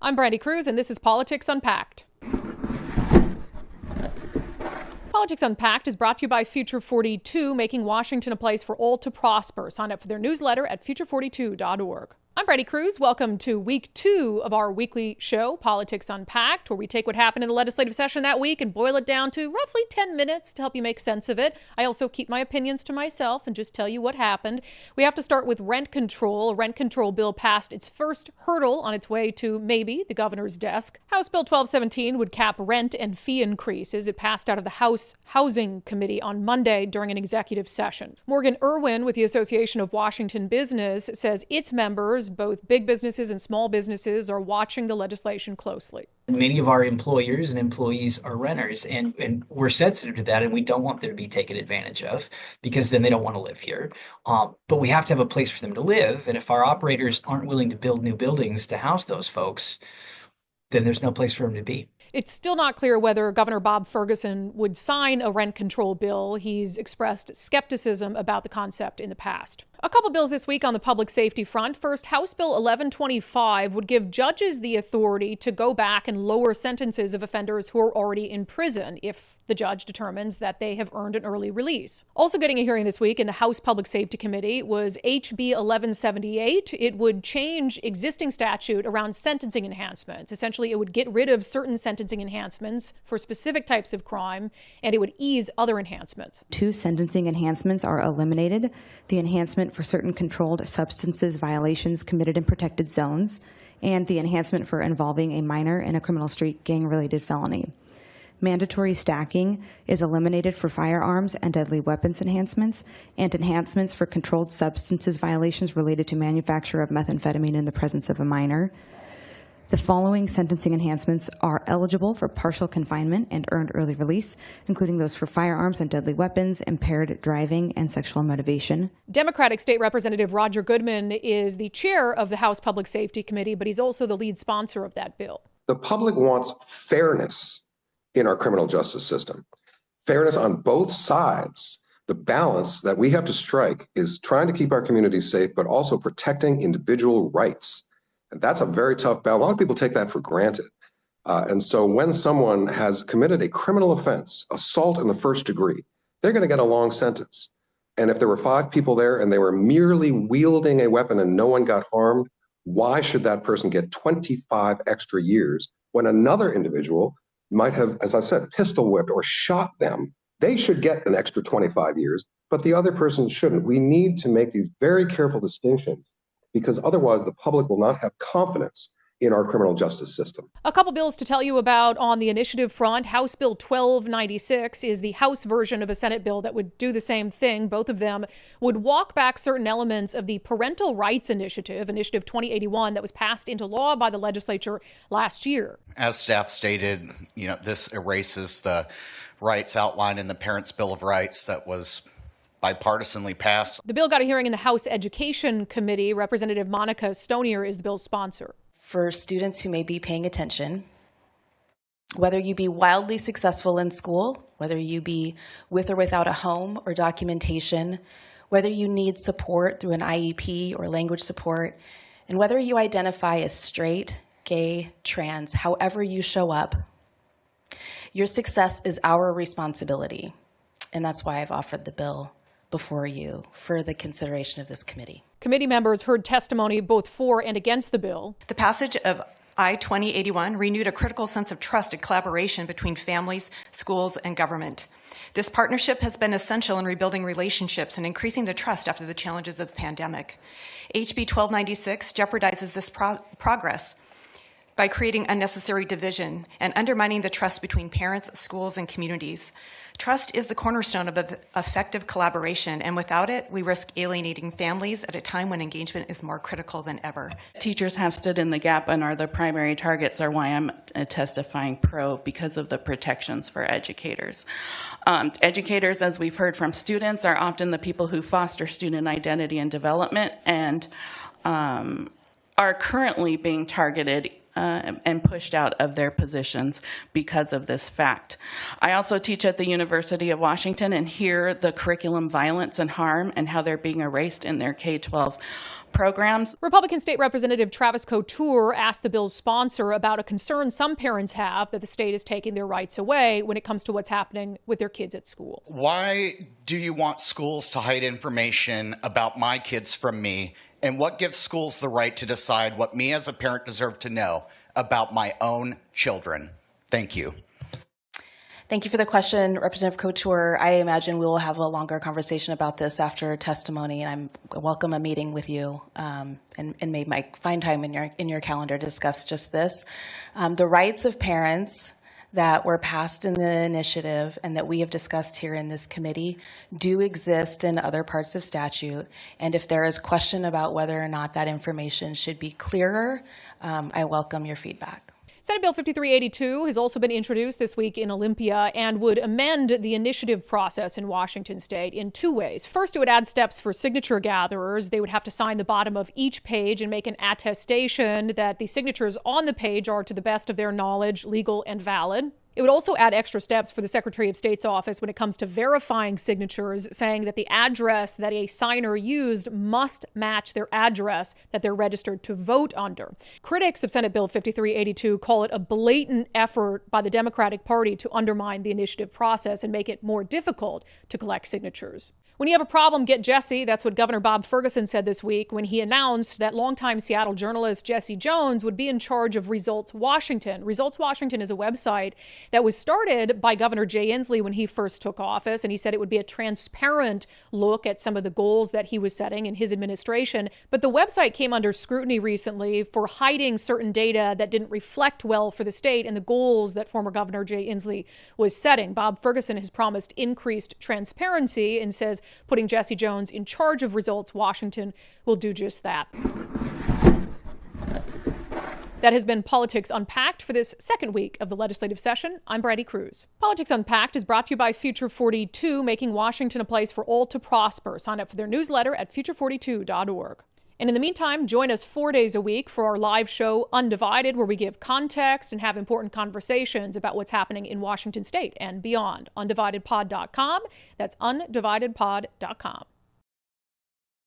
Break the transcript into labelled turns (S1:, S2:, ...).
S1: I'm Brandi Kruse, and this is Politics Unpacked. Politics Unpacked is brought to you by Future 42, making Washington a place for all to prosper. Sign up for their newsletter at future42.org. I'm Brandi Kruse. Welcome to week 2 of our weekly show, Politics Unpacked, where we take what happened in the legislative session that week and boil it down to roughly 10 minutes to help you make sense of it. I also keep my opinions to myself and just tell you what happened. We have to start with rent control. A rent control bill passed its first hurdle on its way to maybe the governor's desk. House Bill 1217 would cap rent and fee increases. It passed out of the House Housing Committee on Monday during an executive session. Morgan Irwin with the Association of Washington Business says its members, both big businesses and small businesses, are watching the legislation closely.
S2: Many of our employers and employees are renters, and we're sensitive to that, and we don't want them to be taken advantage of because then they don't want to live here. But we have to have a place for them to live, and if our operators aren't willing to build new buildings to house those folks, then there's no place for them to be.
S1: It's still not clear whether Governor Bob Ferguson would sign a rent control bill. He's expressed skepticism about the concept in the past. A couple bills this week on the public safety front. First, House Bill 1125 would give judges the authority to go back and lower sentences of offenders who are already in prison if the judge determines that they have earned an early release. Also getting a hearing this week in the House Public Safety Committee was HB 1178. It would change existing statute around sentencing enhancements. Essentially, it would get rid of certain sentencing enhancements for specific types of crime, and it would ease other enhancements.
S3: 2 sentencing enhancements are eliminated. The enhancement for certain controlled substances violations committed in protected zones, and the enhancement for involving a minor in a criminal street gang-related felony. Mandatory stacking is eliminated for firearms and deadly weapons enhancements, and enhancements for controlled substances violations related to manufacture of methamphetamine in the presence of a minor. The following sentencing enhancements are eligible for partial confinement and earned early release, including those for firearms and deadly weapons, impaired driving, and sexual motivation.
S1: Democratic State Representative Roger Goodman is the chair of the House Public Safety Committee, but he's also the lead sponsor of that bill.
S4: The public wants fairness in our criminal justice system. Fairness on both sides. The balance that we have to strike is trying to keep our communities safe, but also protecting individual rights. And that's a very tough balance. A lot of people take that for granted. And so when someone has committed a criminal offense, assault in the first degree, they're going to get a long sentence. And if there were 5 people there and they were merely wielding a weapon and no one got harmed, why should that person get 25 extra years when another individual might have, as I said, pistol whipped or shot them? They should get an extra 25 years, but the other person shouldn't. We need to make these very careful distinctions, because otherwise the public will not have confidence in our criminal justice system.
S1: A couple bills to tell you about on the initiative front. House Bill 1296 is the House version of a Senate bill that would do the same thing. Both of them would walk back certain elements of the Parental Rights Initiative, Initiative 2081, that was passed into law by the legislature last year.
S5: As staff stated, this erases the rights outlined in the Parents' Bill of Rights that was bipartisanly passed.
S1: The bill got a hearing in the House Education Committee. Representative Monica Stonier is the bill's sponsor.
S6: For students who may be paying attention, whether you be wildly successful in school, whether you be with or without a home or documentation, whether you need support through an IEP or language support, and whether you identify as straight, gay, trans, however you show up, your success is our responsibility. And that's why I've offered the bill before you for the consideration of this committee.
S1: Committee members heard testimony both for and against the bill.
S7: The passage of I-2081 renewed a critical sense of trust and collaboration between families, schools, and government. This partnership has been essential in rebuilding relationships and increasing the trust after the challenges of the pandemic. HB 1296 jeopardizes this progress by creating unnecessary division and undermining the trust between parents, schools, and communities. Trust is the cornerstone of effective collaboration, and without it, we risk alienating families at a time when engagement is more critical than ever.
S8: Teachers have stood in the gap and are the primary targets, are why I'm testifying pro, because of the protections for educators. Educators, as we've heard from students, are often the people who foster student identity and development, and are currently being targeted and pushed out of their positions because of this fact. I also teach at the University of Washington and hear the curriculum violence and harm and how they're being erased in their K-12 programs.
S1: Republican State Representative Travis Couture asked the bill's sponsor about a concern some parents have that the state is taking their rights away when it comes to what's happening with their kids at school.
S5: Why do you want schools to hide information about my kids from me? And what gives schools the right to decide what me as a parent deserve to know about my own children? Thank you.
S6: Thank you for the question, Representative Couture. I imagine we will have a longer conversation about this after testimony, and I welcome a meeting with you and find time in your calendar to discuss just this. The rights of parents that were passed in the initiative and that we have discussed here in this committee do exist in other parts of statute. And if there is question about whether or not that information should be clearer, I welcome your feedback.
S1: Senate Bill 5382 has also been introduced this week in Olympia and would amend the initiative process in Washington state in two ways. First, it would add steps for signature gatherers. They would have to sign the bottom of each page and make an attestation that the signatures on the page are, to the best of their knowledge, legal and valid. It would also add extra steps for the Secretary of State's office when it comes to verifying signatures, saying that the address that a signer used must match their address that they're registered to vote under. Critics of Senate Bill 5382 call it a blatant effort by the Democratic Party to undermine the initiative process and make it more difficult to collect signatures. When you have a problem, get Jesse. That's what Governor Bob Ferguson said this week when he announced that longtime Seattle journalist Jesse Jones would be in charge of Results Washington. Results Washington is a website that was started by Governor Jay Inslee when he first took office, and he said it would be a transparent look at some of the goals that he was setting in his administration. But the website came under scrutiny recently for hiding certain data that didn't reflect well for the state and the goals that former Governor Jay Inslee was setting. Bob Ferguson has promised increased transparency and says putting Jesse Jones in charge of Results Washington will do just that. That has been Politics Unpacked for this second week of the legislative session. I'm Brandi Kruse. Politics Unpacked is brought to you by Future 42, making Washington a place for all to prosper. Sign up for their newsletter at future42.org. And in the meantime, join us 4 days a week for our live show, Undivided, where we give context and have important conversations about what's happening in Washington state and beyond. undividedpod.com. That's undividedpod.com.